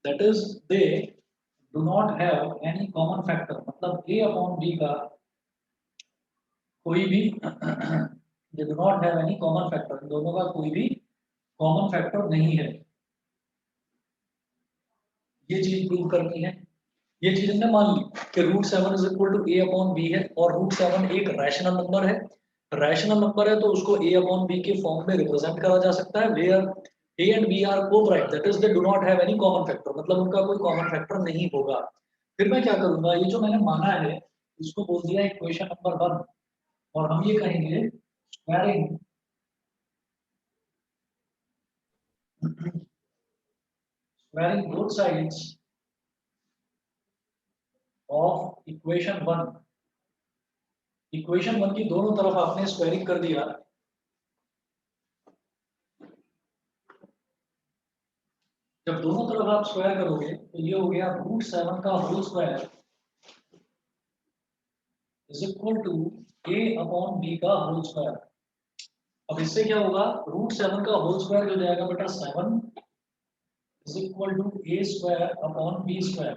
That is they do not have any common factor, मतलब a upon b का कोई भी दे do not have any common factor, दोनों का कोई भी कॉमन फैक्टर नहीं है। ये चीज प्रूव करनी है। ये चीज हमने मान ली कि √7 is equal to a upon b है, और √7 एक रैशनल नंबर है। रैशनल नंबर है तो उसको a अपॉन b के फॉर्म में रिप्रेजेंट करा जा सकता है, where a and b are coprime, that is they do not have any common factor, मतलब उनका कोई कॉमन फैक्टर नहीं होगा। फिर मैं क्या करूंगा, ये जो मैंने माना है इसको बोल दिया इक्वेशन नंबर 1, और हम ये कहेंगे squaring squaring both sides of equation 1। Equation 1 की दोनों तरफ आपने स्क्वायरिंग कर दिया, जब दोनों तरफ आप स्क्वायर करोगे तो ये हो गया √7 का whole square is equal to a upon b का होल स्क्वायर। अब इससे क्या होगा, √7 का होल स्क्वायर हो जाएगा बेटा 7 is equal to a square upon b square.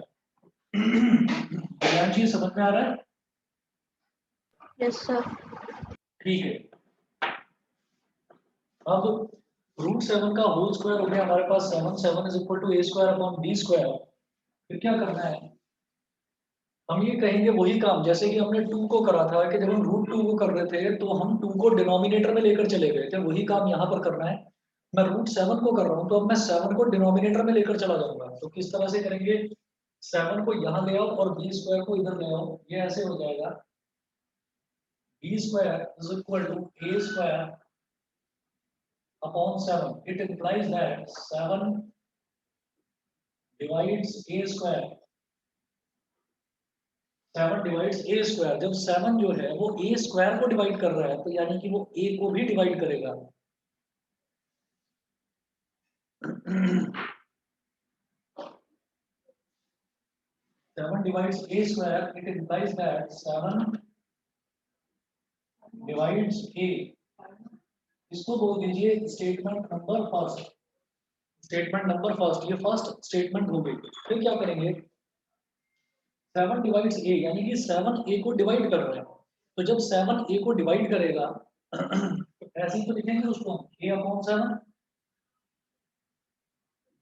जी समझ में आ रहा है? Yes sir. ठीक है, अब √7 का होल स्क्वायर हो गया हमारे पास 7 is equal to a square upon b square. फिर क्या करना है, हम ये कहेंगे वही काम जैसे कि हमने 2 को करा था, कि जब हम √2 को कर रहे थे तो हम 2 को डिनोमिनेटर में लेकर चले गए थे, वही काम यहाँ पर करना है। मैं √7 को कर रहा हूँ तो अब मैं 7 को डिनोमिनेटर में लेकर चला जाऊंगा, तो किस तरह से करेंगे, 7 को यहाँ ले आओ और b स्क्वायर को इधर ले आओ, ये ऐसे हो जाएगा b square is equal to a square upon 7। It implies that 7 divides a square, 7 divides a square. जब 7 जो है वो a स्क्वायर को डिवाइड कर रहा है तो यानी कि वो a को भी डिवाइड करेगा। 7 divides a square, it implies that 7 divides a। इसको बोल दीजिए statement number first. Statement number first, ये फर्स्ट स्टेटमेंट हो गई। फिर क्या करेंगे, 7 डिवाइड्स a, यानी कि 7 a को डिवाइड कर रहा है, तो जब 7 a को डिवाइड करेगा तो ऐसे ही तो लिखेंगे उसको a upon 7,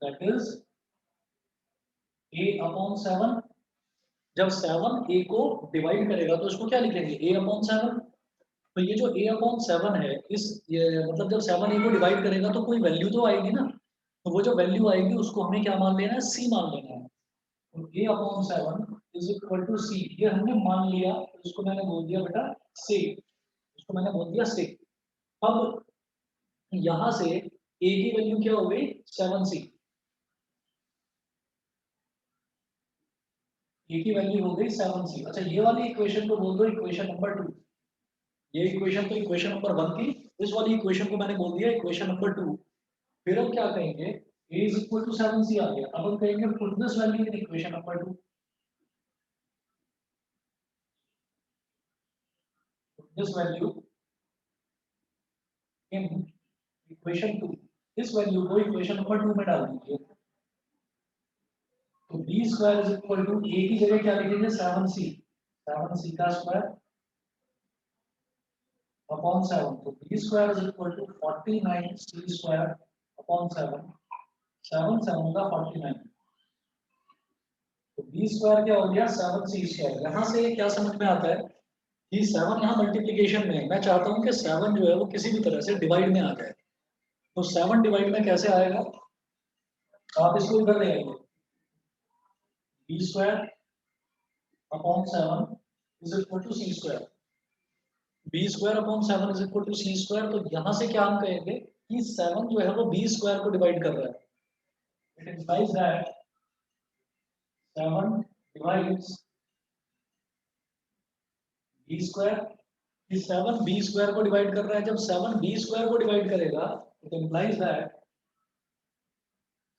that is a upon 7। जब 7 a को डिवाइड करेगा तो इसको क्या लिखेंगे, a अपॉन 7। तो ये जो a अपॉन 7 है, मतलब जब 7 a को डिवाइड करेगा तो कोई वैल्यू तो आएगी ना, तो वो जो वैल्यू आएगी उसको हमें क्या मान लेना है, c मान लेना है। तो a upon 7 is equal to c, ये हमने मान लिया, तो इसको मैंने बोल दिया बेटा c, इसको मैंने बोल दिया c। अब यहां से a की वैल्यू क्या हो गई, 7c, a की वैल्यू हो गई 7c। अच्छा ये वाली इक्वेशन को बोल दो इक्वेशन नंबर 2। ये इक्वेशन तो इक्वेशन नंबर 1 थी, इस वाली इक्वेशन को मैंने बोल दिया इक्वेशन नंबर 2। फिर हम क्या कहेंगे, a is equal to 7c आ गया। अब हम कहेंगे put this value in equation number 2, put this value in equation 2। इस वैल्यू को इक्वेशन नंबर 2 में डाल दीजिए, तो b square is equal to a की जगह क्या लिखेंगे, 7c, 7c का स्क्वायर अपॉन 7, तो b square is equal to 49c square upon 7, 7 7 का 49, तो b स्क्वायर क्या हो गया, 7c स्क्वायर। यहां से क्या समझ में आता है कि 7 यहाँ मल्टीप्लिकेशन में है, मैं चाहता हूँ कि 7 जो है वो किसी भी तरह से डिवाइड में आ जाए, तो 7 डिवाइड में कैसे आएगा, आप इसको इधर ले आइए, b square upon 7 is equal to c square, b square upon 7 is equal to c square. तो यहां से क्या हम कहेंगे कि 7 जो है वो b स्क्वायर को डिवाइड कर रहा है, it implies that 7 divides b square. इस 7 b स्क्वायर को डिवाइड कर रहा है, जब 7 b स्क्वायर को डिवाइड करेगा it implies that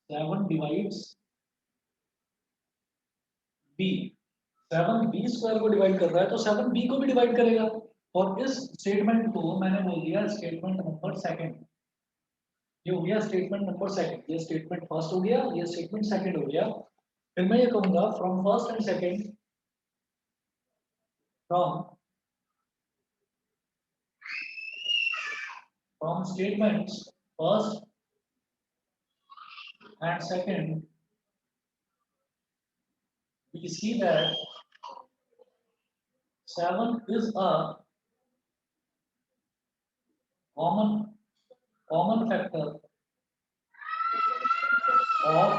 7 divides b। 7 b square को डिवाइड कर रहा है तो 7 b को भी डिवाइड करेगा, और इस स्टेटमेंट को मैंने बोल दिया स्टेटमेंट नंबर सेकंड। ये हो गया स्टेटमेंट नंबर सेकंड, ये स्टेटमेंट फर्स्ट हो गया, ये स्टेटमेंट सेकंड हो गया। फिर मैं ये कहूंगा from first and second, from statements first and second, we see that 7 is a common factor of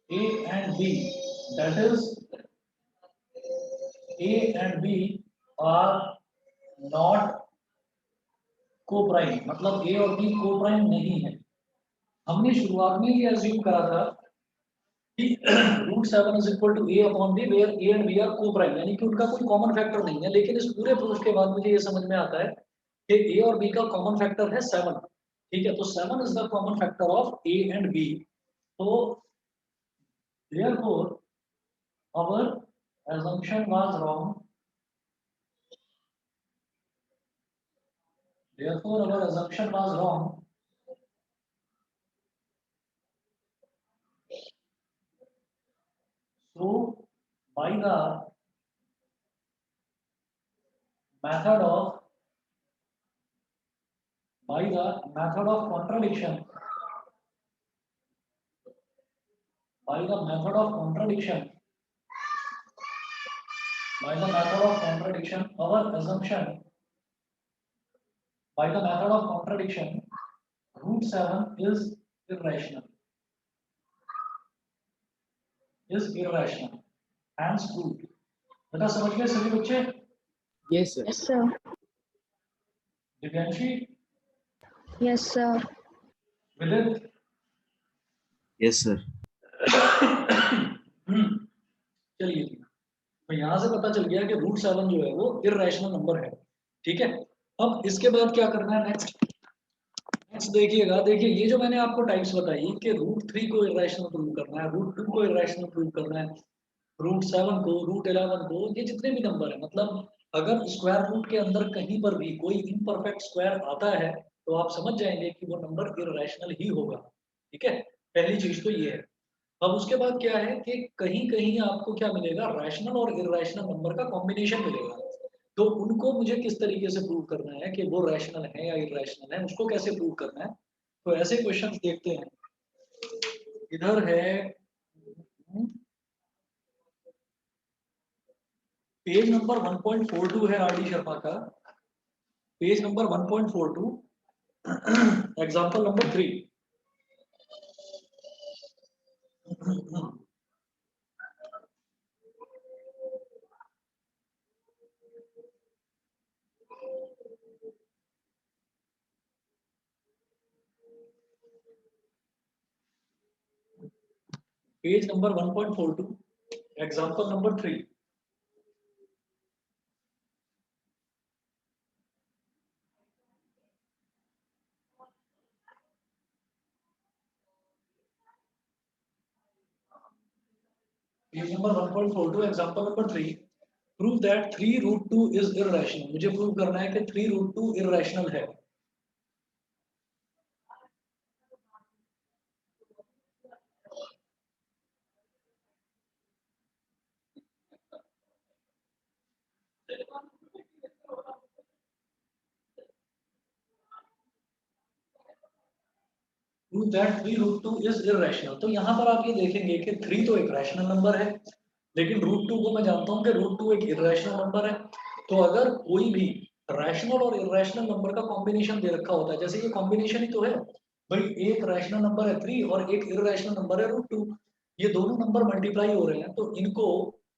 A and B. That is, A and B are not co-prime, मतलब A और B co-prime नहीं है। हमने शुरुआत में ये assume करा था कि √7 is equal to A upon B where A and B are co-prime, यानी कि उनका कोई कॉमन फैक्टर नहीं है। लेकिन इस पूरे प्रूफ के बाद मुझे ये समझ में आता है कि A और B का कॉमन फैक्टर है 7। ठीक है, तो 7 is the common factor of A and B। तो therefore our assumption was wrong। Therefore our assumption was wrong। So by the method of contradiction, by the method of contradiction, our assumption, by the method of contradiction, √7 is irrational, hence proved। बेटा समझ गए सभी बच्चे? Yes, sir. Yes, sir. Divyanshi, Yes, sir. विदित, Yes, sir. चलिए, तो यहां से पता चल गया कि √7 जो है वो इररेशनल नंबर है। ठीक है, अब इसके बाद क्या करना है नेक्स्ट देखिएगा। देखिए ये जो मैंने आपको टाइप्स बताई कि √3 को इररेशनल प्रूव करना है, √2 को इररेशनल प्रूव करना है, √7 को, √11 को, ये जितने भी नंबर है, मतलब अगर स्क्वायर रूट के अंदर कहीं पर भी कोई इम्परफेक्ट स्क्वायर आता है तो आप समझ जाएंगे कि वो नंबर इररेशनल ही होगा। ठीक है, पहली चीज तो ये है। अब उसके बाद क्या है कि कहीं कहीं आपको क्या मिलेगा, रैशनल और इररेशनल नंबर का कॉम्बिनेशन मिलेगा। तो उनको मुझे किस तरीके से प्रूव करना है कि वो रैशनल है या इररेशनल है, उसको कैसे प्रूव करना है। तो ऐसे क्वेश्चंस देखते हैं। इधर है पेज नंबर 1.42 है आर डी शर्मा का, page number 1.42, example number 3। Page number 1.42, example number 3। Page number 1.42, example number 3, prove that 3√2 is irrational। मुझे प्रूव करना है कि 3√2 irrational है। Prove that 3√2 is irrational। तो यहाँ पर आप ये देखेंगे कि 3 तो एक रैशनल नंबर है, लेकिन √2 को मैं जानता हूँ कि √2 एक इररेशनल नंबर है। तो अगर कोई भी रैशनल और इररेशनल नंबर का कॉम्बिनेशन दे रखा होता है, जैसे ये कॉम्बिनेशन ही तो है भाई, एक रैशनल नंबर है 3 और एक इररेशनल नंबर है √2, ये दोनों नंबर मल्टीप्लाई हो रहे हैं, तो इनको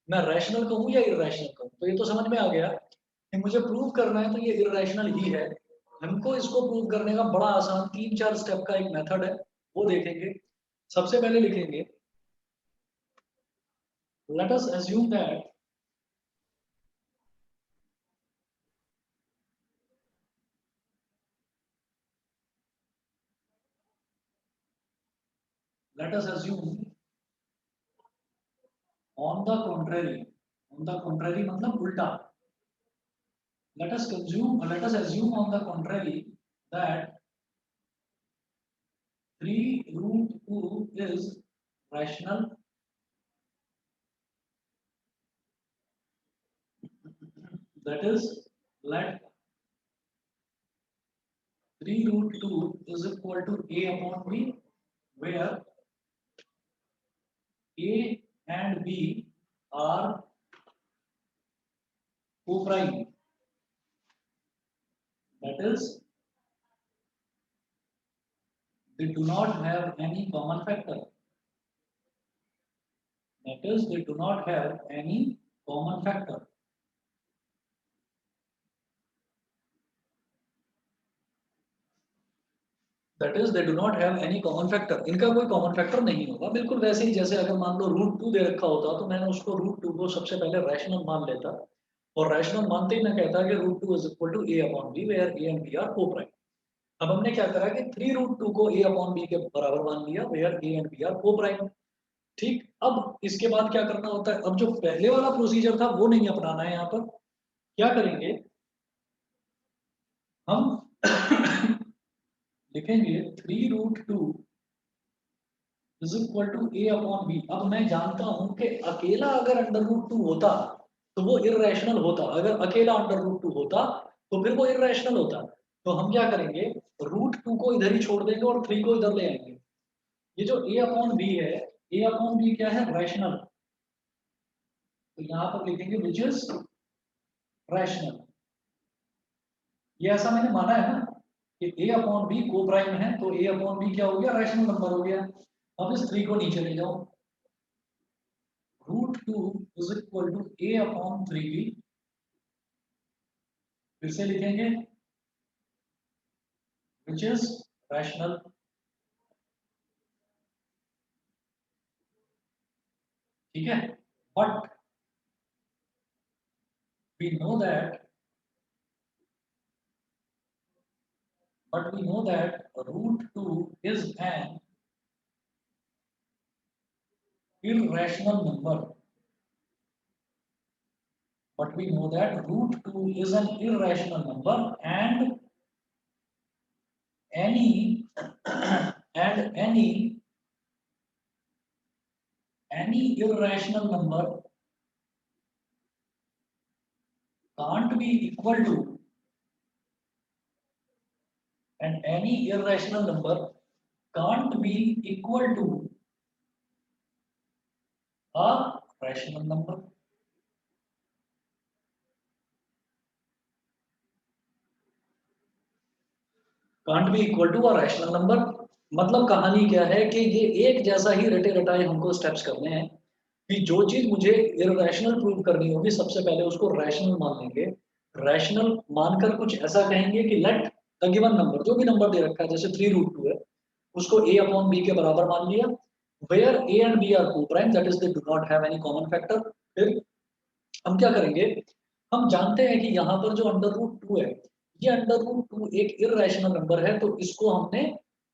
मैं रैशनल कहूँ या इररेशनल कहूँ। तो ये तो समझ में आ गया कि मुझे प्रूव करना है तो ये इररेशनल ही है। हमको इसको प्रूव करने का बड़ा आसान 3-4 स्टेप का एक मेथड है, वो देखेंगे। सबसे पहले लिखेंगे, let us assume that on the contrary मतलब उल्टा, let us assume on the contrary that 3 root 2 is rational. That is, let 3 root 2 is equal to a upon b, where a and b are co-prime. That is, they do not have any common factor. That is, they do not have any common factor. That is, they do not have any common factor. इनका कोई common factor नहीं होगा. बिल्कुल वैसे ही जैसे अगर मान लो root 2 दे रखा होता तो मैंने उसको रूट 2 को सबसे पहले रैशनल मान लेता और रैशनल मानते ही मैं कहता कि root 2 is equal to a upon b where a and b are coprime. अब हमने क्या करा कि 3 रूट 2 को a अपॉन b के बराबर मान लिया where a and b are coprime. ठीक, अब इसके बाद क्या करना होता है? अब जो पहले वाला प्रोसीजर था वो नहीं अपनाना है. यहाँ पर क्या करेंगे हम? लिखेंगे 3 root 2 is equal to a upon b. अब मैं जानता हूं कि अकेला अगर अंडर रूट 2 होता तो वो इररेशनल होता. अगर अकेला अंडर रूट 2 होता तो फिर वो इररेशनल होता. तो हम क्या करेंगे, रूट 2 को इधर ही छोड़ देंगे और 3 को इधर ले आएंगे. ये जो a अपॉन b है, a अपॉन b क्या है? रैशनल. तो यहां पर लिखेंगे विच इज रैशनल. ये ऐसा मैंने माना है ना कि a अपॉन b को प्राइम है, तो a अपॉन b क्या हो गया? रैशनल नंबर हो गया. अब इस 3 को नीचे ले जाओ. Root 2 is equal to a upon 3b. फिर से लिखेंगे विच इज रैशनल. ठीक है, but we know that root 2 is an irrational number. But we know that root 2 is an irrational number and any irrational number can't be equal to, and any irrational number can't be equal to a rational number. Can't be equal to a rational number. मतलब कहानी क्या है कि ये एक जैसा ही रटे रटाए हमको स्टेप्स करने हैं कि जो चीज मुझे इररेशनल प्रूव करनी होगी सबसे पहले उसको रैशनल मान लेंगे. रैशनल मानकर कुछ ऐसा कहेंगे कि लेट द गिवन नंबर, जो भी नंबर दे रखा है जैसे 3 रूट 2 है, उसको a अपॉन b के बराबर मान लिया where a and b are coprime. That is they do not have any common factor. फिर हम क्या करेंगे, हम जानते हैं कि यहाँ पर जो अंडर रूट 2 है, ये अंडर रूट 2 एक इररेशनल नंबर है, तो इसको हमने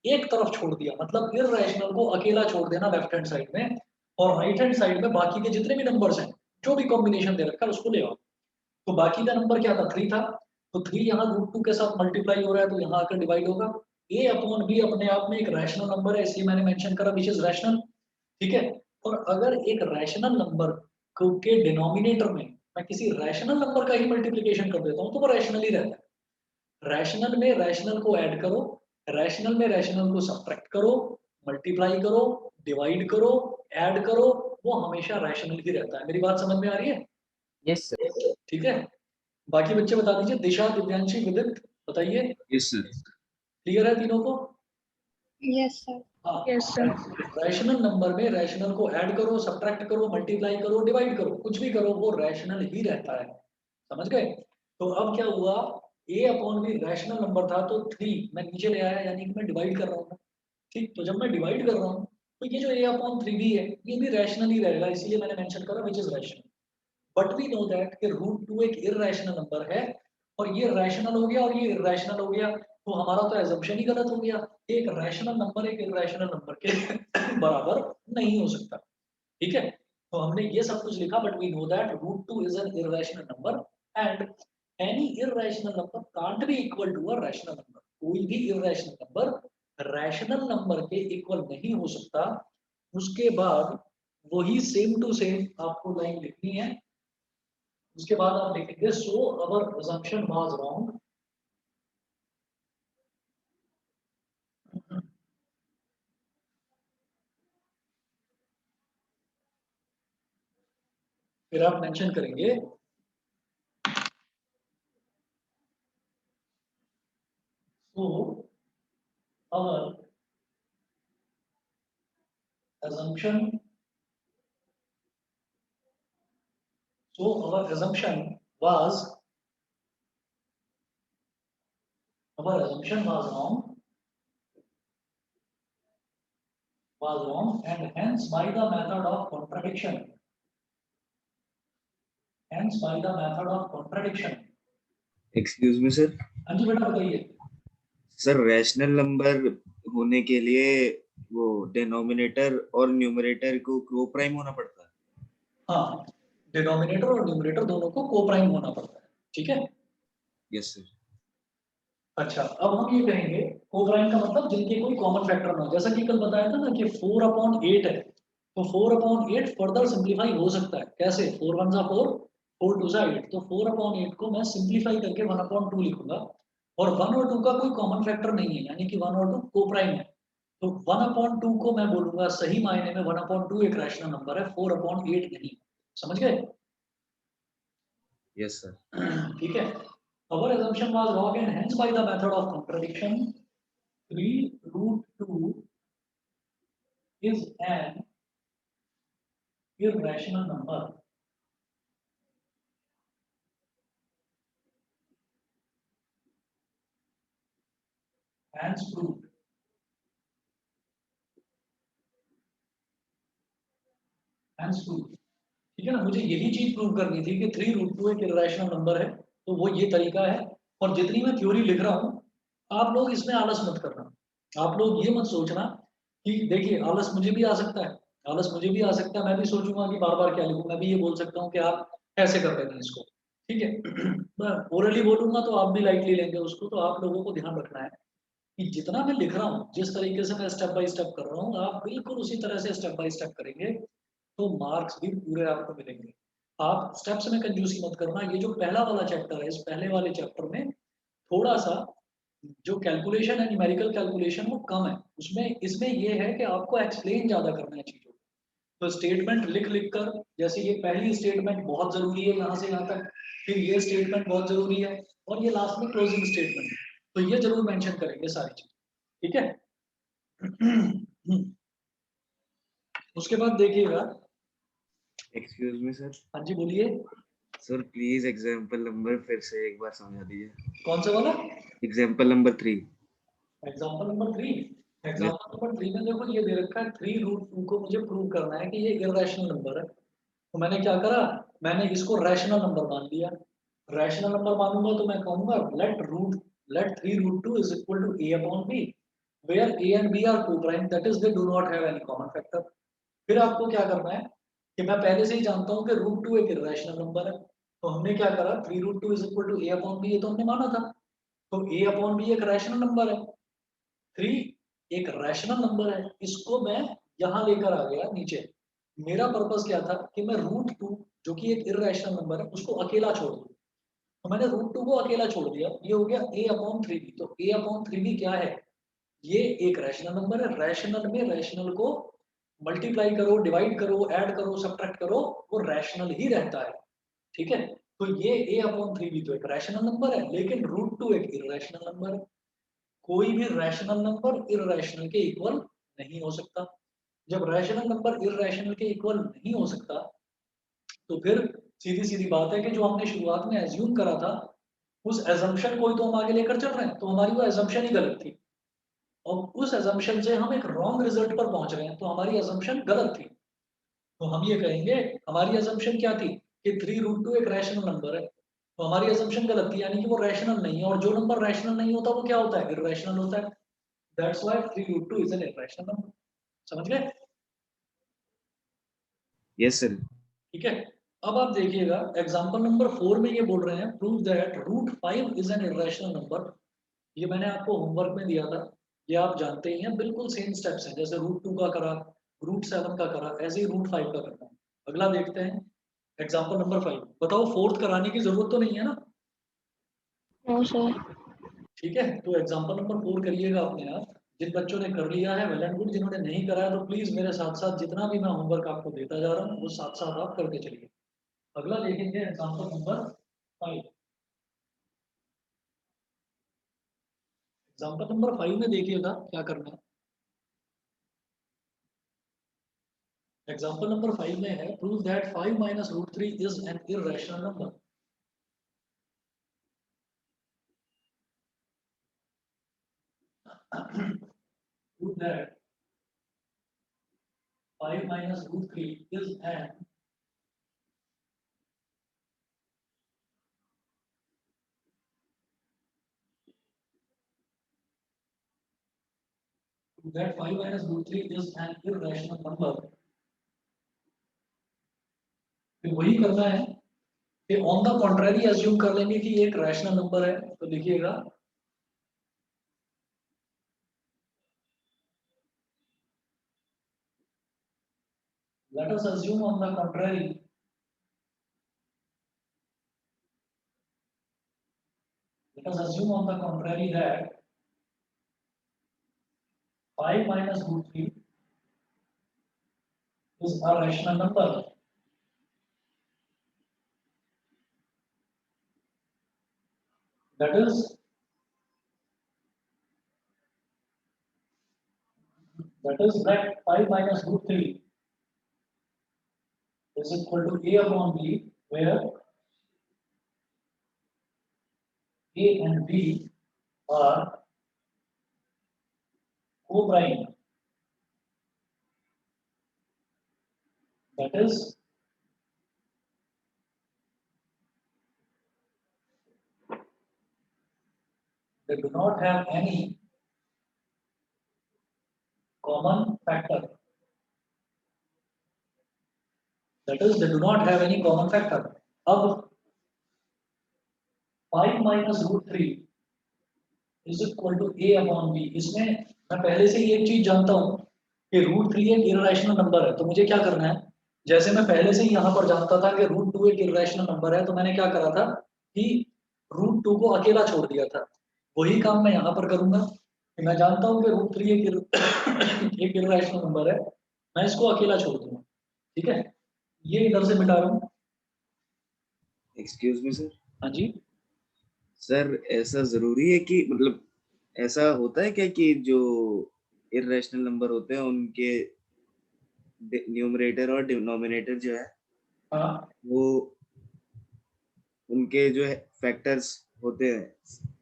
एक तरफ छोड़ दिया. मतलब इररेशनल को अकेला छोड़ देना लेफ्ट हैंड साइड में, और राइट हैंड साइड में बाकी के जितने भी नंबर्स हैं जो भी कॉम्बिनेशन दे रखा है उसको ले आओ. तो बाकी का नंबर क्या था? 3 था. तो 3 यहाँ रूट 2 के साथ मल्टीप्लाई हो रहा है तो यहाँ आकर डिवाइड होगा. a अपॉन b अपने आप में एक रैशनल नंबर है, इसलिए मैंने मेंशन करा विच इज रैशनल. ठीक है, और अगर एक रैशनल नंबर के डिनोमिनेटर में मैं किसी रैशनल नंबर का ही मल्टीप्लिकेशन कर देता हूँ तो वो रैशनल ही रहता है. रैशनल में रैशनल को ऐड करो, रैशनल में रैशनल को सब्ट्रैक्ट करो, मल्टीप्लाई करो, डिवाइड करो, ऐड करो, वो हमेशा रैशनल ही रहता है. मेरी बात समझ में आ रही है? Yes sir. ठीक है, बाकी बच्चे बता दीजिए. दिशा, दिव्यांशी, विदित बताइए. Yes sir. क्लियर है तीनों को? Yes, sir. हाँ. Yes, sir. रैशनल नंबर में रैशनल को ऐड करो, सब्ट्रैक्ट करो, मल्टीप्लाई करो, डिवाइड करो, कुछ भी करो, वो रैशनल ही रहता है. समझ गए? तो अब क्या हुआ, a upon b rational number था तो 3 मैं नीचे ले आया, यानी कि मैं डिवाइड कर रहा हूँ. ठीक, तो जब मैं डिवाइड कर रहा हूँ तो ये जो a अपॉन 3b है ये भी रैशनल ही रहेगा, इसलिए मैंने मेंशन करा which is rational. But we know that कि रूट 2 एक इररेशनल नंबर है, और ये रैशनल हो गया और ये इररेशनल हो गया, तो हमारा तो एजम्पशन ही गलत हो गया. एक रैशनल नंबर एक इररेशनल नंबर के बराबर नहीं हो सकता. ठीक है, तो हमने ये सब कुछ लिखा. But we know that root 2 is an irrational number and any irrational number can't be equal to a rational number. कोई भी इररेशनल नंबर रैशनल नंबर के इक्वल नहीं हो सकता, उसके बाद वही सेम टू सेम आपको लाइन लिखनी है। उसके बाद आप लिखेंगे सो अवर assumption was wrong, फिर आप मेंशन करेंगे सो अवर assumption was wrong and hence by the method of contradiction, excuse me sir. हाँ जी बेटा बताइए। सर रैशनल नंबर होने के लिए वो डिनोमिनेटर और न्यूमरेटर को को प्राइम होना पड़ता है। हाँ, डिनोमिनेटर और न्यूमरेटर दोनों को कोप्राइम होना पड़ता है, ठीक है। Yes sir. अच्छा, अब हम ये कहेंगे कोप्राइम का मतलब जिनके कोई कॉमन फैक्टर ना हो, जैसा कि कल बताया था ना कि 4/8 है, तो 4/8 फर्दर सिंप्लीफाई हो सकता है। कैसे? 4 1 जा 4, 4 2 जा 8, तो 4/8 को मैं सिंप्लीफाई करके 1/2 लिखूंगा, और 1 और 2 का कोई कॉमन फैक्टर नहीं है, यानी कि 1 और 2 कोप्राइम है, तो 1/2 को मैं बोलूंगा सही मायने में 1/2 एक रैशनल नंबर है, 4/8 नहीं। समझ गए? Yes sir. ठीक है। Our assumption was wrong and hence by the method of contradiction 3√2 is an irrational number. Hence proved. Hence proved. ठीक है ना, मुझे यही चीज प्रूव करनी थी कि 3√2 एक इरेशनल नंबर है, तो वो ये तरीका है। और जितनी मैं थ्योरी लिख रहा हूँ, आप लोग इसमें आलस मत करना। आप लोग ये मत सोचना कि देखिए आलस मुझे भी आ सकता है, आलस मुझे भी आ सकता है, मैं भी सोचूंगा कि बार बार क्या लिखूं। मैं भी ये बोल सकता हूँ कि आप ऐसे कर देना इसको, ठीक है। मैं ओरली बोलूंगा तो आप भी लाइटली लेंगे उसको, तो आप लोगों को ध्यान रखना है कि जितना मैं लिख रहा हूँ, जिस तरीके से मैं स्टेप बाय स्टेप कर रहा हूँ, आप बिल्कुल उसी तरह से स्टेप बाय स्टेप करेंगे तो मार्क्स भी पूरे आपको मिलेंगे। आप स्टेप्स में कंजूसी मत करना। ये जो पहला वाला चैप्टर है, इस पहले वाले चैप्टर में थोड़ा सा जो कैलकुलेशन है, न्यूमेरिकल कैलकुलेशन, वो कम है उसमें। इसमें ये है कि आपको एक्सप्लेन ज्यादा करना है चीजों को। तो स्टेटमेंट लिख लिख कर, जैसे ये पहली स्टेटमेंट बहुत जरूरी है यहाँ से यहाँ तक, फिर ये स्टेटमेंट बहुत जरूरी है, और ये लास्ट में क्लोजिंग स्टेटमेंट, तो ये जरूर मेंशन करेंगे सारी चीज, ठीक है। उसके बाद देखिएगा। Excuse me sir. हाँ जी बोलिए। सर प्लीज एग्जांपल नंबर फिर से एक बार समझा दीजिए। कौन सा वाला? Example number 3। Example number 3। Example number 3 में देखो ये दे रखा है 3√2 को मुझे प्रूव करना है कि ये इररेशनल नंबर है। तो मैंने क्या करा, मैंने इसको रैशनल नंबर मान लिया। रैशनल नंबर मानूंगा तो मैं कहूंगा let 3√2 is equal to a upon b, where a and b are coprime, that is they do not have any common factor. फिर आपको क्या करना है कि मैं पहले से ही जानता हूं कि √2 एक इररेशनल नंबर है, तो हमने क्या करा, 3√2 is equal to a upon b, ये तो हमने माना था, तो a अपॉन b एक रैशनल नंबर है, 3 एक रैशनल नंबर है, इसको मैं यहां लेकर आ गया नीचे। मेरा पर्पस क्या था कि मैं √2 जो कि एक इररेशनल नंबर है उसको अकेला छोड़ दूं, तो मैंने √2 को अकेला छोड़ दिया, ये हो गया a अपॉन 3b। तो a अपॉन 3b क्या है? ये एक रैशनल नंबर है। रैशनल में रैशनल को मल्टीप्लाई करो, डिवाइड करो, ऐड करो, सब्ट्रैक्ट करो, वो रैशनल ही रहता है, ठीक है। तो ये a अपॉन 3b तो एक रैशनल नंबर है, लेकिन √2 एक इररेशनल नंबर है। कोई भी रैशनल नंबर इररेशनल के इक्वल नहीं हो सकता। जब रैशनल नंबर इररेशनल के इक्वल नहीं हो सकता, तो फिर सीधी सीधी बात है कि जो हमने शुरुआत में एज्यूम करा था, उस एजम्पशन को ही तो हम आगे लेकर चल रहे हैं, तो हमारी वो एजम्पशन ही गलत थी, और उस एजम्पशन से हम एक रॉन्ग रिजल्ट पर पहुंच रहे हैं, तो हमारी एजम्पशन गलत थी। तो हम ये कहेंगे हमारी एजम्पशन क्या थी कि 3√2 एक रैशनल नंबर है, तो हमारी एजम्पशन गलत थी, यानी कि वो रैशनल नहीं है, और जो नंबर रैशनल नहीं होता वो क्या होता है, इररेशनल होता है। That's why 3√2 is an irrational number. समझ गए? Yes sir. ठीक है। अब आप देखिएगा एग्जांपल नंबर 4 में ये बोल रहे हैं prove that √5 is an irrational number. ये मैंने आपको होमवर्क में दिया था, ये आप जानते ही हैं, बिल्कुल सेम स्टेप्स हैं, जैसे √2 का करा, √7 का करा, ऐसे ही √5 का करना है। अगला देखते हैं एग्जाम्पल नंबर 5। बताओ फोर्थ कराने की जरूरत तो नहीं है ना? No sir. ठीक है, तो एग्जाम्पल नंबर 4 करिएगा अपने आप। जिन बच्चों ने कर लिया है वेल एंड गुड, जिन्होंने नहीं करा है तो प्लीज मेरे साथ साथ जितना भी मैं होमवर्क आपको देता जा रहा हूँ वो साथ साथ आप करके चलिए। अगला देखेंगे एग्जाम्पल नंबर 5। एग्जाम्पल नंबर 5 में देखिएगा क्या करना है। एग्जाम्पल नंबर 5 में है prove that 5 minus √3 is an irrational number. prove that 5 minus √3 is an prove that 5 minus √3 is an irrational number। फिर वही करना है कि ऑन द कॉन्ट्रेरी अज्यूम कर लेंगे कि ये एक रैशनल नंबर है, तो लिखिएगा let us assume on the contrary let us assume on the contrary that 5 minus √3 is a rational number। That is that 5 minus √3 is equal to a upon b, where a and b are co-prime। That is they do not have any common factor। That is they do not have any common factor। अब 5 minus √3 is equal to a upon b, इसमें मैं पहले से ही एक चीज जानता हूं कि √3 एक इररेशनल नंबर है, तो मुझे क्या करना है, जैसे मैं पहले से ही यहाँ पर जानता था कि √2 एक इररेशनल नंबर है, तो मैंने क्या करा था कि √2 को अकेला छोड़ दिया था। वही काम मैं यहाँ पर करूंगा कि मैं जानता हूँ कि √3 एक इररेशनल नंबर है, मैं इसको अकेला छोड़ दूंगा। ठीक है, ये इधर से मिटा रहा हूँ। Excuse me sir. हाँ जी, सर ऐसा जरूरी है कि मतलब ऐसा होता है क्या कि जो इर्रेशनल नंबर होते हैं उनके न्यूमरेटर और डिनोमिनेटर जो है हाँ वो उनके जो है फैक्टर्स होते हैं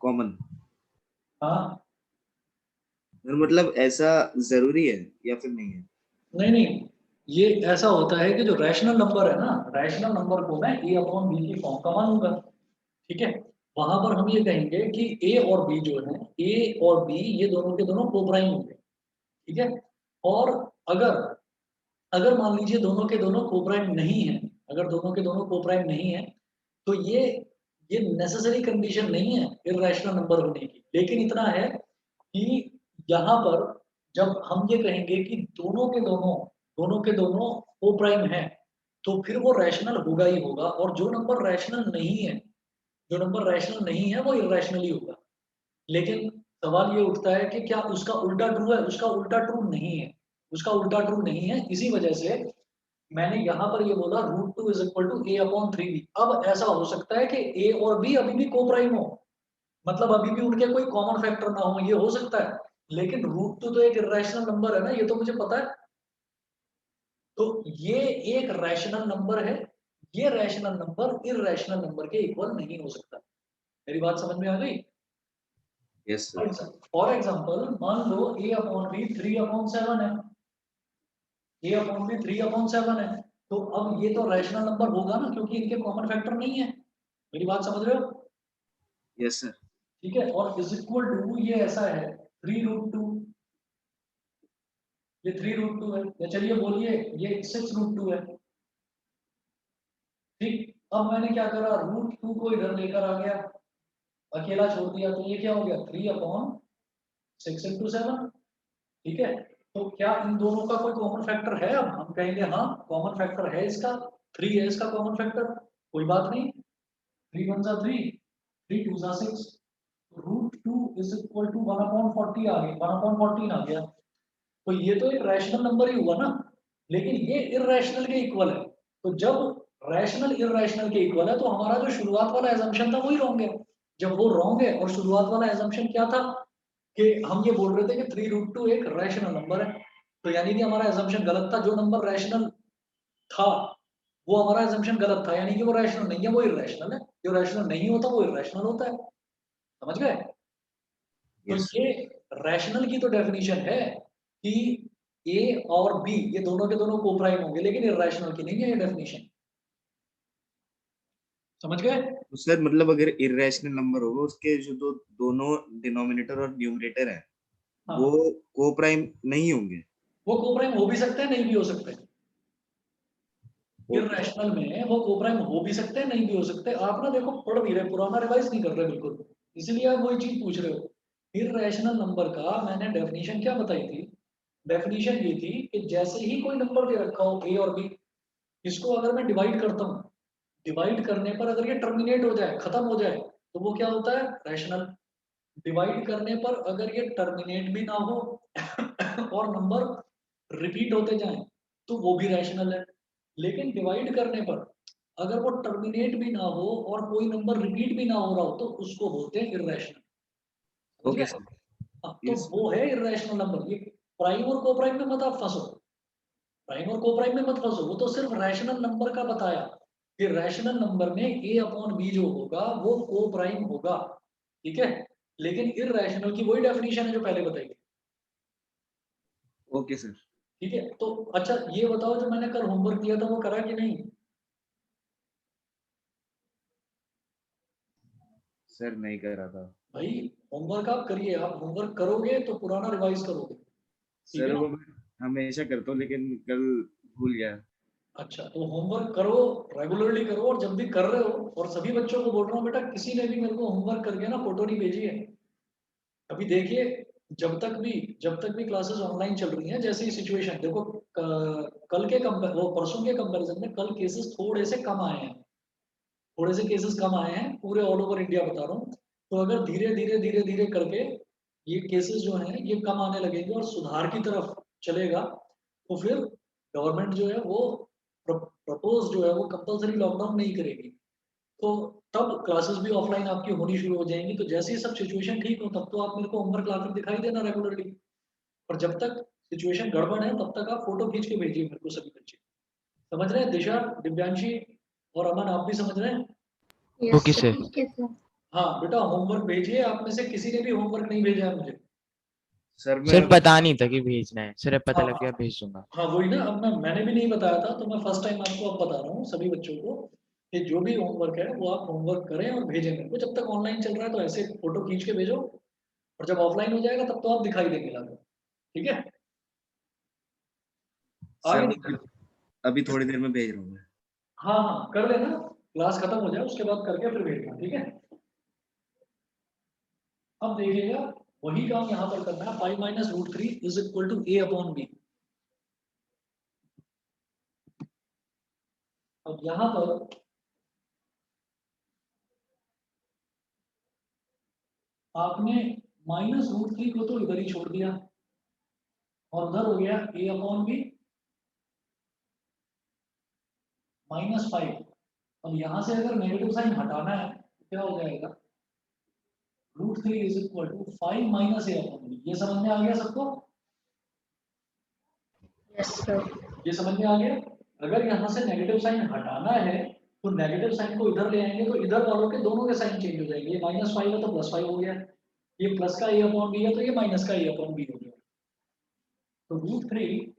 कॉमन, हाँ, मतलब ऐसा जरूरी है या फिर नहीं है? नहीं नहीं, ये ऐसा होता है कि जो रैशनल नंबर है ना, रैशनल नंबर को मैं ए अपॉन बी की फॉर्म का मानूंगा। ठीक है, वहां पर हम ये कहेंगे कि ए और बी जो है, ए और बी ये दोनों के दोनों कोप्राइम होंगे। ठीक है, और अगर अगर मान लीजिए दोनों के दोनों कोप्राइम नहीं है, अगर दोनों के दोनों कोप्राइम नहीं है, तो ये नेसेसरी कंडीशन नहीं है इररेशनल नंबर होने की, लेकिन इतना है कि यहाँ पर जब हम ये कहेंगे कि दोनों के दोनों कोप्राइम है, तो फिर वो रैशनल होगा ही होगा, और जो नंबर रैशनल नहीं है, जो नंबर रैशनल नहीं है वो इररेशनल ही होगा। लेकिन सवाल ये उठता है कि क्या उसका उल्टा ट्रू है? उसका उल्टा ट्रू नहीं है, उसका उल्टा ट्रू नहीं है। इसी वजह से मैंने यहाँ पर ये बोला √2 is equal to a upon 3b। अब ऐसा हो सकता है कि ए और बी अभी भी कोप्राइम हो, मतलब अभी भी उनके कोई कॉमन फैक्टर ना हो, ये हो सकता है, लेकिन √2 तो एक इरेशनल नंबर है ना, ये तो मुझे पता है। तो ये एक रैशनल नंबर है, ये रैशनल नंबर इररेशनल नंबर के इक्वल नहीं हो सकता। मेरी बात समझ में आ गई? Yes sir. फॉर एग्जाम्पल मान लो ए अपॉन बी 3/7 है, ए अपॉन बी 3/7 है, तो अब ये तो रैशनल नंबर होगा ना, क्योंकि इनके कॉमन फैक्टर नहीं है। मेरी बात समझ रहे हो? Yes sir. ठीक है, और इज इक्वल टू ये ऐसा है 3√2, ये 3√2 है, या चलिए बोलिए ये 6√2 है। ठीक, अब मैंने क्या करा, √2 को इधर लेकर आ गया, अकेला छोड़ दिया, तो ये क्या हो गया 3/6। 6 into 7, ठीक है। तो क्या इन दोनों का कोई कॉमन फैक्टर है? अब हम कहेंगे हाँ कॉमन फैक्टर है इसका, 3 है इसका कॉमन फैक्टर, कोई बात नहीं, 3 1 3, 3 2 6, √2 इज इक्वल टू 1/40 आ गया, 1/14 आ गया। तो ये तो एक रैशनल नंबर ही हुआ ना, लेकिन ये इररेशनल के इक्वल है। तो जब रैशनल इररेशनल के इक्वल है तो हमारा जो शुरुआत वाला एजम्पशन था वही रॉन्ग है। जब वो रॉन्ग है और शुरुआत वाला एजम्पशन क्या था कि हम ये बोल रहे थे कि 3√2 एक रैशनल नंबर है, तो यानी कि हमारा एजम्पशन गलत था। जो नंबर रैशनल था वो हमारा एजम्पशन गलत था, यानी कि वो रैशनल नहीं है, वो इररेशनल है। जो रैशनल नहीं होता वो इररेशनल होता है, समझ गए? तो यस ये रैशनल की तो डेफिनेशन है कि ए और बी ये दोनों के दोनों कोप्राइम होंगे, लेकिन इररेशनल की नहीं है ये डेफिनेशन, समझ गए? तो सर मतलब अगर इरेशनल नंबर होगा उसके जो दोनों डिनोमिनेटर और न्यूमरेटर है वो हाँ, को प्राइम नहीं होंगे। वो कोप्राइम हो भी सकते हैं, नहीं भी हो सकते। Okay sir. इररेशनल में वो कोप्राइम हो भी सकते हैं, नहीं भी हो सकते। आप ना देखो पढ़ नहीं रहे, पुराना रिवाइज नहीं कर रहे बिल्कुल, इसीलिए आप वही चीज पूछ रहे हो। इररेशनल नंबर का मैंने डेफिनेशन क्या बताई थी? डेफिनेशन ये थी कि जैसे ही कोई नंबर दे रखा हो ए और बी, इसको अगर मैं डिवाइड करता हूँ, डिवाइड करने पर अगर ये टर्मिनेट हो जाए, खत्म हो जाए, तो वो क्या होता है? रैशनल। डिवाइड करने पर अगर ये टर्मिनेट भी ना हो और नंबर रिपीट होते जाएं, तो वो भी रैशनल है। लेकिन डिवाइड करने पर अगर वो टर्मिनेट भी ना हो और कोई नंबर रिपीट भी ना हो रहा हो, तो उसको बोलते हैं इररेशनल, समझ ओके गए? सर। हाँ, तो यस वो है इररेशनल नंबर। ये प्राइम और कोप्राइम में मत आप फंसो, प्राइम और कोप्राइम में मत फंसो, वो तो सिर्फ रैशनल नंबर का बताया कि रैशनल नंबर में ए अपॉन बी जो होगा वो कोप्राइम होगा, ठीक है। लेकिन इररेशनल की वही डेफिनेशन है जो पहले बताई थी, ओके सर। ठीक है। तो अच्छा ये बताओ, जो मैंने कल होमवर्क दिया था वो करा कि नहीं? सर नहीं कर रहा था। भाई होमवर्क आप करिए, आप होमवर्क करोगे तो पुराना रिवाइज करोगे, ठीक है सर ना? वो मैं हमेशा करता हूँ लेकिन कल भूल गया। अच्छा, तो होमवर्क करो, रेगुलरली करो, और जब भी कर रहे हो, और सभी बच्चों को बोल रहा हूँ बेटा, किसी ने भी मेरे को होमवर्क करके ना फोटो नहीं भेजी है अभी। देखिए, जब तक भी क्लासेस ऑनलाइन चल रही हैं, जैसे ही सिचुएशन देखो, कल के कंपेयर वो परसों के कंपैरिजन में कल केसेस थोड़े से कम आए हैं, थोड़े से केसेस कम आए हैं, पूरे ऑल ओवर इंडिया बता रहा हूँ। तो अगर धीरे धीरे धीरे धीरे करके ये केसेस जो हैं ये कम आने लगेंगे और सुधार की तरफ चलेगा, तो फिर गवर्नमेंट जो है वो प्रपोज जो है वो कंपलसरी लॉकडाउन नहीं करेगी। तो तब क्लासेस भी ऑफलाइन आपकी होनी शुरू हो जाएंगी। तो जैसे ही सब सिचुएशन ठीक हो तब तो आप मेरे को होमवर्क लाकर दिखाई देना रेगुलरली, और जब तक सिचुएशन गड़बड़ है तब तक आप फोटो खींच के भेजिए मेरे को सभी बच्चे। समझ रहे हैं? दिशा, दिव्यांशी और अमन, आप भी समझ रहे हैं? Yes okay sir. सर। ठीक है सर। हाँ बेटा, होमवर्क भेजिए। आप में से किसी ने भी होमवर्क नहीं भेजा है मुझे। सर मैं सर पता नहीं था कि भेजना है, सर अब पता हाँ लग गया, हाँ भेज दूंगा। हाँ, वही ना। अब मैंने भी नहीं बताया था, तो मैं फर्स्ट टाइम आपको अब बता रहा हूँ सभी बच्चों को कि जो भी होमवर्क है वो आप होमवर्क करें और भेजें मेरे को। जब तक ऑनलाइन चल रहा है तो ऐसे फोटो खींच के भेजो, और जब ऑफलाइन हो जाएगा तब तो आप दिखाई देंगे लाकर, ठीक है? सर आगे मैं निकल। अभी थोड़ी देर में भेज रहा हूँ मैं। हाँ हाँ, कर लेना, क्लास खत्म हो जाए उसके बाद करके फिर भेजना, ठीक है? अब देखिएगा, वही काम यहाँ पर करना है। 5 - √3 is equal to a upon b. अब यहाँ पर आपने -√3 को तो इधर ही छोड़ दिया, और उधर हो गया ए अपॉन बी -5। अब यहाँ से अगर नेगेटिव साइन हटाना है तो क्या हो जाएगा? √3 is equal to 5 - a upon b. ये समझ में आ गया सबको? Yes sir. ये समझ में आ गया? अगर यहाँ से नेगेटिव साइन हटाना है तो नेगेटिव साइन को इधर ले आएंगे, तो इधर वालों के दोनों के साइन चेंज हो जाएंगे। ये -5 है तो +5 हो गया, ये प्लस का ए अपॉन बी है तो ये माइनस का ए अपॉन बी हो गया। तो √3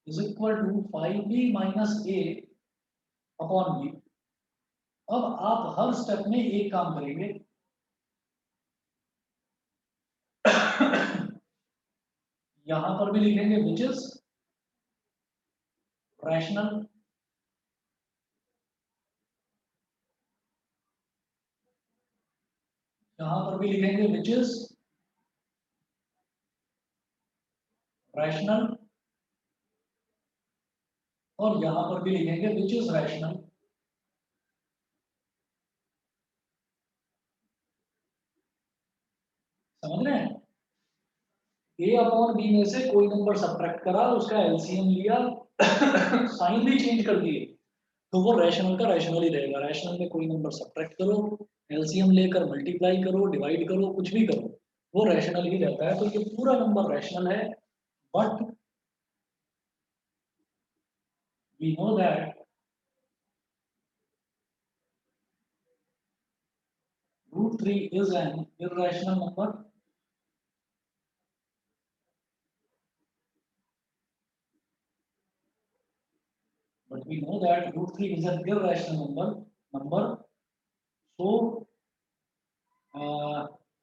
is equal to 5b - a upon b. अब आप हर स्टेप में एक काम करेंगे। यहां पर भी लिखेंगे विच इज रैशनल, यहां पर भी लिखेंगे विच इज रैशनल, और यहां पर भी लिखेंगे विच इज रैशनल। समझ रहे हैं? ए अपॉन बी में से कोई नंबर सब्ट्रैक्ट करा, उसका एलसीएम लिया, साइन भी चेंज कर दिए, तो वो रैशनल का रैशनल ही रहेगा। रैशनल में कोई नंबर सब्ट्रैक्ट करो, एलसीएम लेकर मल्टीप्लाई करो, डिवाइड करो, कुछ भी करो, वो रैशनल ही रहता है। तो ये पूरा नंबर रैशनल है, but we know that √3 is an irrational number, but we know that √3 is an irrational number. So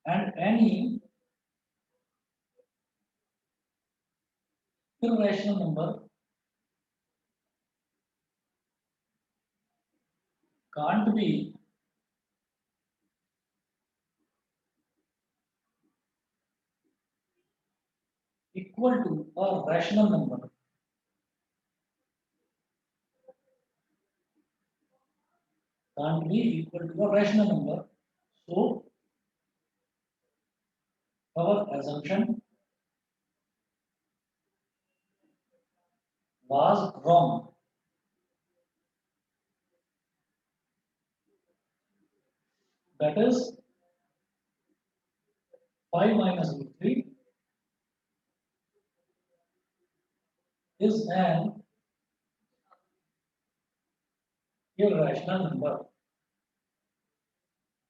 and any irrational number can't be equal to a rational number. Can't be equal to a rational number. So our assumption was wrong. That is 5 minus √3 is an irrational number.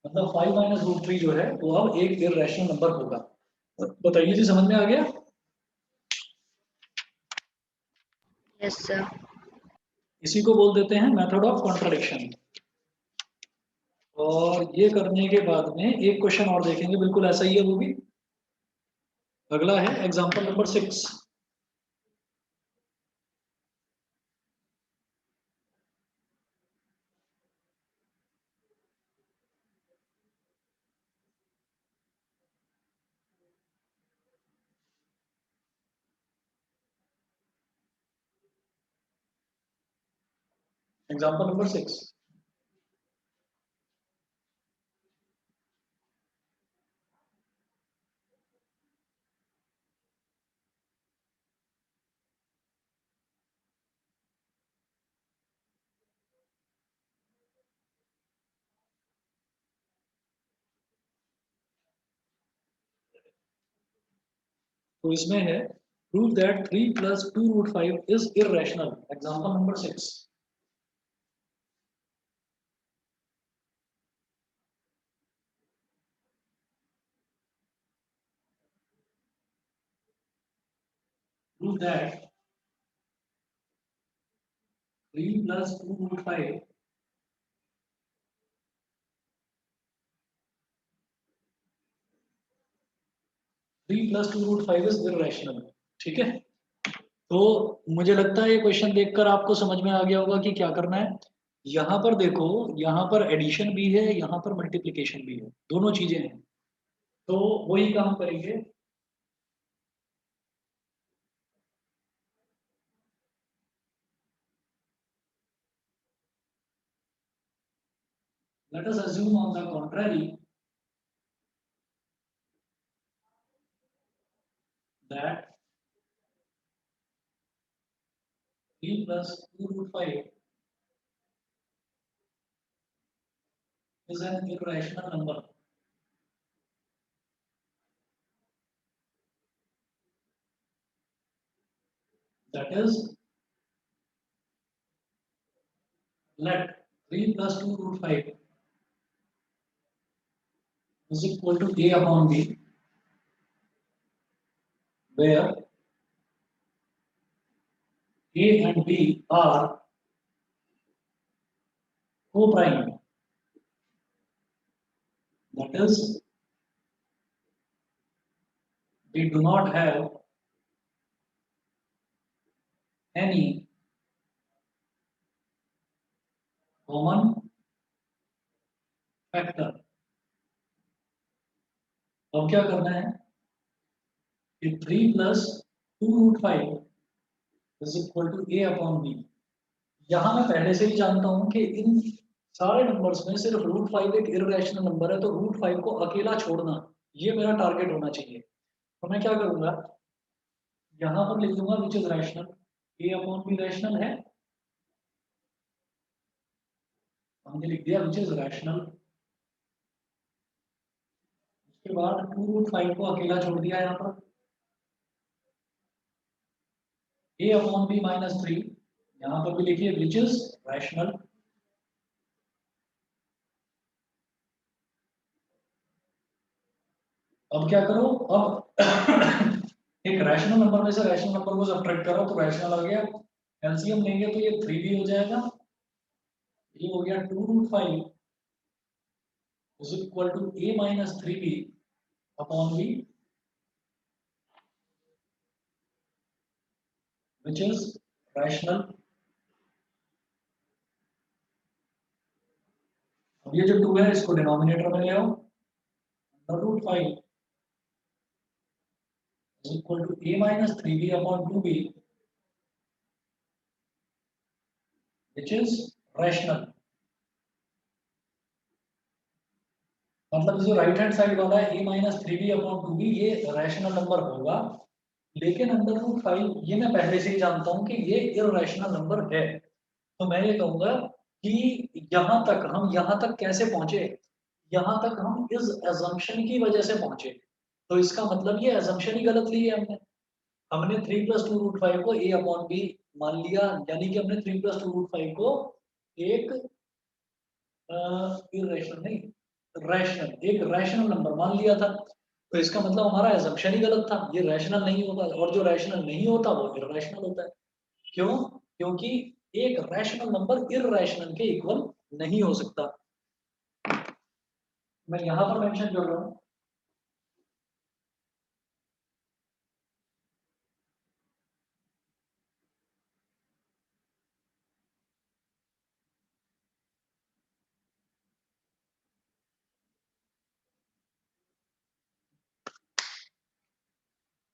मतलब 5 minus √3 जो है वो अब एक irrational number होगा। बताइए जी, समझ में आ गया? Yes sir. इसी को बोल देते हैं मेथड ऑफ कॉन्ट्राडिक्शन। और ये करने के बाद में एक क्वेश्चन और देखेंगे, बिल्कुल ऐसा ही है वो भी। अगला है एग्जांपल नंबर 6। Example number 6। तो इसमें है prove that 3 plus 2√5 is irrational. Example number 6। Prove that 3 plus 2√5 3 plus 2√5 is irrational. ठीक है, तो मुझे लगता है ये क्वेश्चन देखकर आपको समझ में आ गया होगा कि क्या करना है। यहाँ पर देखो, यहाँ पर एडिशन भी है, यहाँ पर मल्टीप्लिकेशन भी है, दोनों चीजें हैं। तो वही काम करेंगे। Let us assume on the contrary that 3 plus 2√5 is an irrational number. That is, let 3 plus 2√5 is equal to A upon B, where A and B are co-prime. That is, we do not have any common factor. अब क्या करना है कि 3 plus 2√5 is equal to a upon b। यहाँ मैं पहले से ही जानता हूँ कि इन सारे नंबर्स में सिर्फ √5 एक इररेशनल नंबर है, तो √5 को अकेला छोड़ना ये मेरा टारगेट होना चाहिए। तो मैं क्या करूंगा, यहाँ पर लिख दूंगा विच is rational, a upon b rational है, हमने लिख दिया विच इज रैशनल। उसके बाद 2√5 को अकेला छोड़ दिया यहाँ पर, a अपॉन b माइनस 3, यहाँ पर भी लिखिए विच इज रैशनल। अब क्या करो, अब एक रैशनल नंबर में से रैशनल नंबर को सब्ट्रैक्ट करो तो रैशनल आ गया, एलसीएम लेंगे तो ये 3b हो जाएगा, ये हो गया 2√5 is equal to a minus 3b upon b which is rational. अब ये जो 2 है इसको डिनोमिनेटर में ले आओ, √5 is equal to a minus 3b upon 2b which is rational. मतलब जो राइट हैंड साइड वाला है a minus 3b upon 2b ये रैशनल नंबर होगा, लेकिन √5 ये मैं पहले से ही जानता हूँ कि ये इररेशनल नंबर है। तो मैं ये कहूंगा कि यहाँ तक कैसे पहुंचे, यहाँ तक हम इस assumption की वजह से पहुंचे। तो इसका मतलब ये assumption ही गलत ली है हमने। हमने 3 प्लस 2√5 को a अपॉन b मान लिया, यानी कि हमने 3 प्लस 2√5 को एक इररेशनल नहीं रैशनल एक रैशनल नंबर मान लिया था। तो इसका मतलब हमारा assumption ही गलत था, ये रैशनल नहीं होता, और जो रैशनल नहीं होता वो इररेशनल होता है। क्यों? क्योंकि एक रैशनल नंबर इररेशनल के इक्वल नहीं हो सकता। मैं यहां पर मेंशन कर रहा हूं,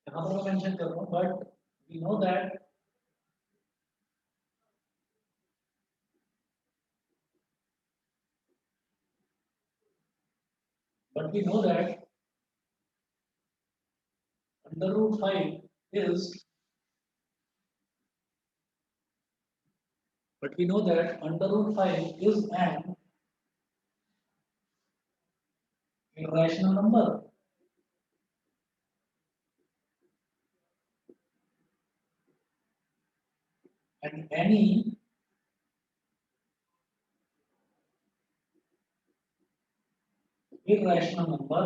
यहां पर मैं मेंशन कर रहा हूं, but we know that but we know that under root 5 is but we know that under root 5 is an irrational number, and any irrational number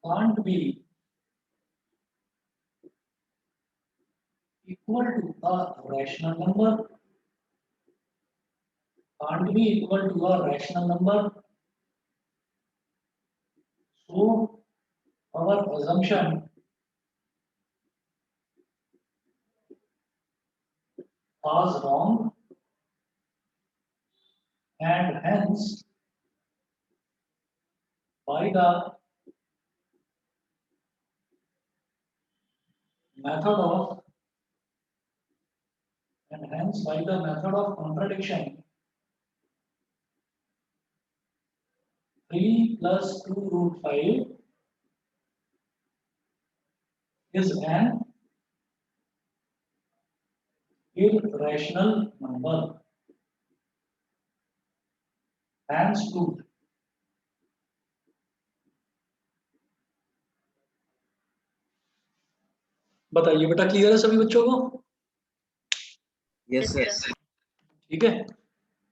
can't be equal to a rational number, can't be equal to a rational number. So our assumption was wrong, and hence by the method of contradiction, 3 plus 2√5 is an irrational number. Hence proved. बताइए बेटा, clear है सभी बच्चों को? Yes Yes, sir. sir. ठीक है,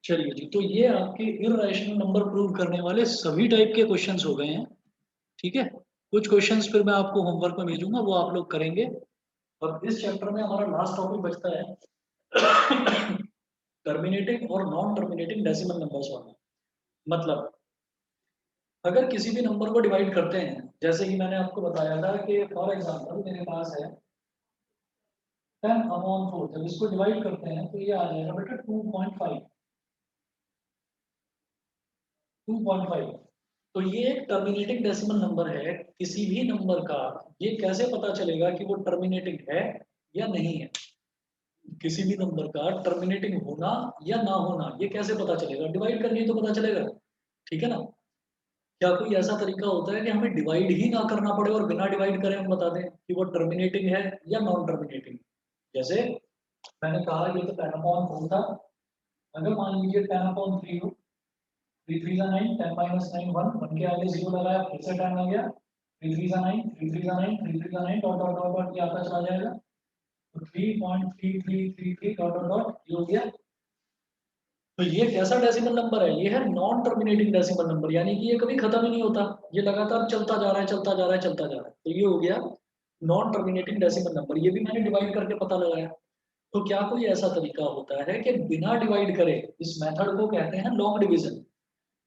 चलिए जी। तो ये आपके इररेशनल नंबर प्रूव करने वाले सभी टाइप के क्वेश्चंस हो गए हैं। ठीक है, कुछ क्वेश्चंस फिर मैं आपको होमवर्क में भेजूंगा, वो आप लोग करेंगे। और इस चैप्टर में हमारा लास्ट टॉपिक बचता है टर्मिनेटिंग और नॉन टर्मिनेटिंग डेसिमल नंबर्स वाला। मतलब अगर किसी भी नंबर को डिवाइड करते हैं, जैसे कि मैंने आपको बताया था कि फॉर एग्जांपल मेरे पास है 10/4, जब इसको डिवाइड करते हैं तो ये आ जाएगा बेटा 2.5। तो ये एक टर्मिनेटिंग डेसिमल नंबर है किसी भी नंबर का। ये कैसे पता चलेगा कि वो टर्मिनेटिंग है या नहीं है? किसी भी नंबर का टर्मिनेटिंग होना या ना होना ये कैसे पता चलेगा? डिवाइड करके तो पता चलेगा, ठीक है ना। क्या कोई ऐसा तरीका होता है कि हमें डिवाइड ही ना करना पड़े और बिना डिवाइड करे हम बता दें कि वो टर्मिनेटिंग है या नॉन टर्मिनेटिंग? जैसे मैंने कहा ये तो 10/4 था। अगर मान लीजिए 10/3 हो, 3 3 9, 10 - 9 1, 1 के आगे 0 लगाया, फिर से 10 आ गया, 3 3 9, 3 3 9, 3 3 9, डॉट डॉट डॉट डॉट ये आता चला जाएगा। तो 3.3333 डॉट डॉट डॉट ये हो गया। तो ये कैसा डेसिमल नंबर है? ये है नॉन टर्मिनेटिंग डेसिमल नंबर, यानी कि ये कभी खत्म ही नहीं होता, ये लगातार चलता जा रहा है, चलता जा रहा है, चलता जा रहा है। तो ये हो गया नॉन टर्मिनेटिंग डेसिमल नंबर। ये भी मैंने डिवाइड करके पता लगाया। तो क्या कोई ऐसा तरीका होता है कि बिना डिवाइड करे, इस मेथड को कहते हैं लॉन्ग डिवीजन,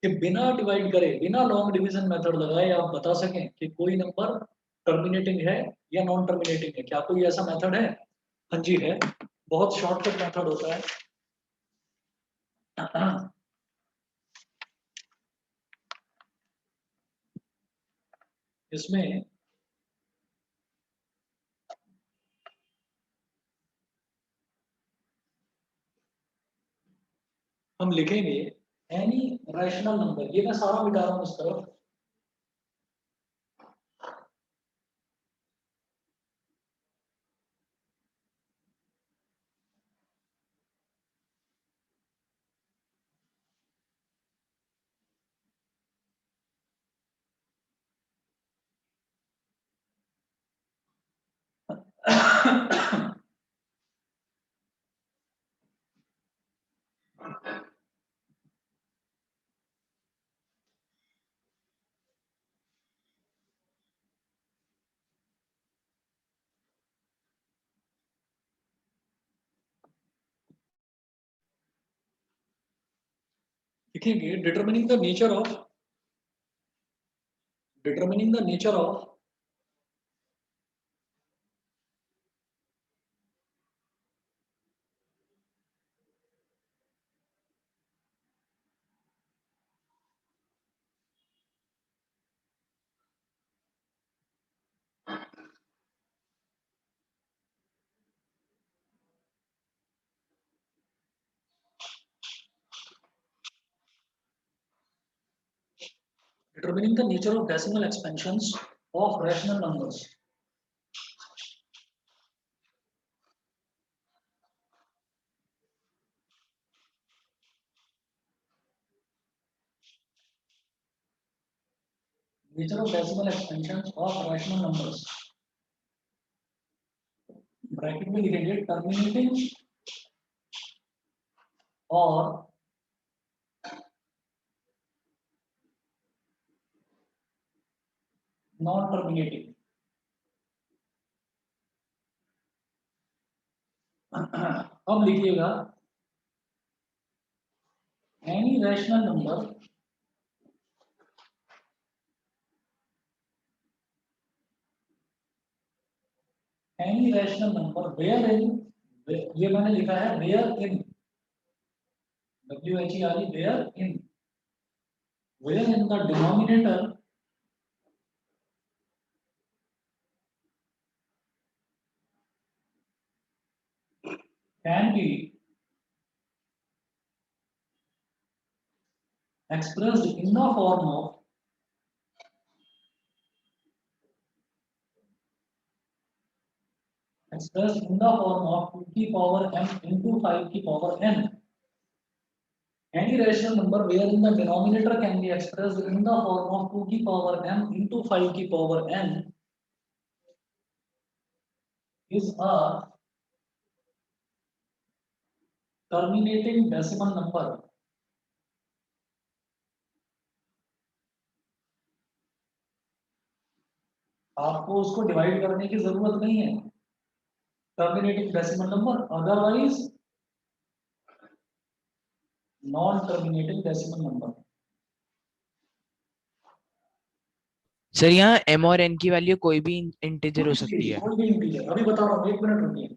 कि बिना डिवाइड करे, बिना लॉन्ग डिवीजन मेथड लगाए आप बता सकें कि कोई नंबर टर्मिनेटिंग है या नॉन टर्मिनेटिंग है? क्या कोई ऐसा मेथड है? हाँ जी है, बहुत शॉर्टकट मेथड होता है। इसमें हम लिखेंगे एनी रैशनल नंबर, ये मैं सारा मिटा रहा हूं इस तरफ। लिखेंगे determining the nature of determining the nature of decimal expansions of rational numbers. Nature of decimal expansions of rational numbers. Bracket में लिखेंगे टर्मिनेटिंग और नॉन टर्मिनेटिंग। अब लिखिएगा any rational number any rational number where in, ये मैंने लिखा है where in, WHERE, where in the denominator can be expressed in the form of expressed in the form of 2 की power m into 5 की power n. Any rational number wherein the denominator can be expressed in the form of 2 की power m into 5 की power n is a terminating decimal number. आपको उसको divide करने की जरूरत नहीं है, terminating decimal number, otherwise non terminating decimal number. Sir यहाँ m और n की वैल्यू कोई भी इंटीजर हो सकती है? कोई भी इंटीजर, अभी बता रहा हूँ, 1 मिनट रुकिए।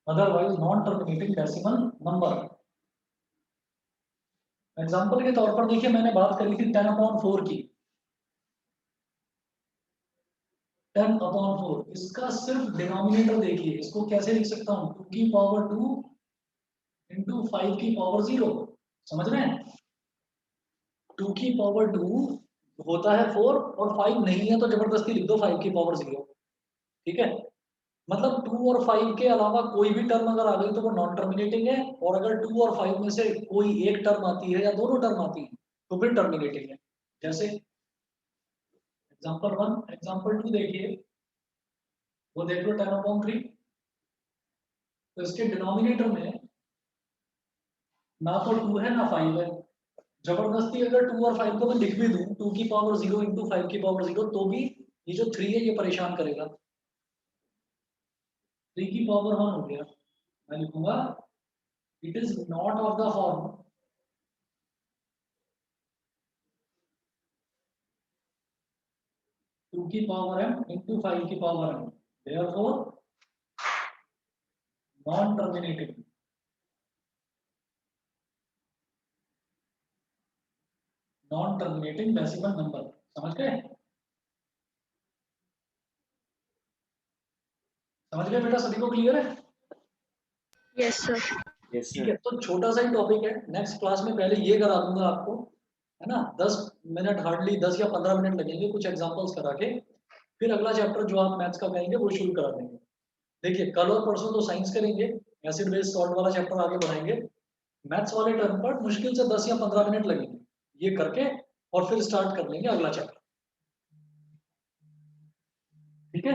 Otherwise non terminating decimal number. Example के तौर पर देखिए मैंने बात करी थी 10/4 की, 10/4, इसका सिर्फ डिनोमिनेटर देखिए, इसको कैसे लिख सकता हूँ, 2 की पावर 2 इंटू 5 की पावर 0, समझ रहे हैं? 2 की पावर 2 होता है 4 और 5 नहीं है तो जबरदस्ती लिख दो 5 की पावर 0, ठीक है? मतलब 2 और 5 के अलावा कोई भी टर्म अगर आ गई तो वो नॉन टर्मिनेटिंग है, और अगर 2 और 5 में से कोई एक टर्म आती है या दोनों टर्म आती है तो फिर टर्मिनेटिंग है। जैसे एग्जांपल 1, एग्जांपल 2 देखिए, वो देख लो 10/3, तो इसके डिनोमिनेटर में ना तो 2 है ना 5 है, जबरदस्ती अगर 2 और 5 को मैं लिख भी दूं 2 की पावर 0 इंटू 5 की पावर 0, तो भी ये जो 3 है ये परेशान करेगा। 3 की पावर 1 हो गया, मैं लिखूंगा it is not of the form 2 की पावर m इंटू 5 की power m, therefore non terminating, non terminating decimal number, समझ गए? समझ गए बेटा, सभी को क्लियर है? Yes, sir. यस ठीक सर। है, तो छोटा सा ही टॉपिक है, नेक्स्ट क्लास में पहले ये करा दूंगा आपको, है ना? 10 मिनट, हार्डली 10 या 15 मिनट लगेंगे कुछ एग्जांपल्स करा के, फिर अगला चैप्टर जो आप मैथ्स का कहेंगे वो शुरू करा देंगे। देखिए कल और परसों तो साइंस करेंगे, एसिड बेस सॉल्ट वाला चैप्टर आगे बढ़ाएंगे, मैथ्स वाले टर्म पर मुश्किल से 10 या 15 मिनट लगेंगे ये करके, और फिर स्टार्ट कर लेंगे अगला चैप्टर, ठीक है?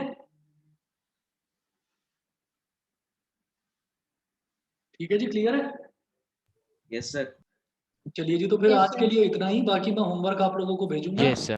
ठीक है जी, क्लियर है? Yes sir. चलिए जी, तो फिर Yes, आज के sir. लिए इतना ही, बाकी मैं होमवर्क आप लोगों को भेजूंगा। Yes sir.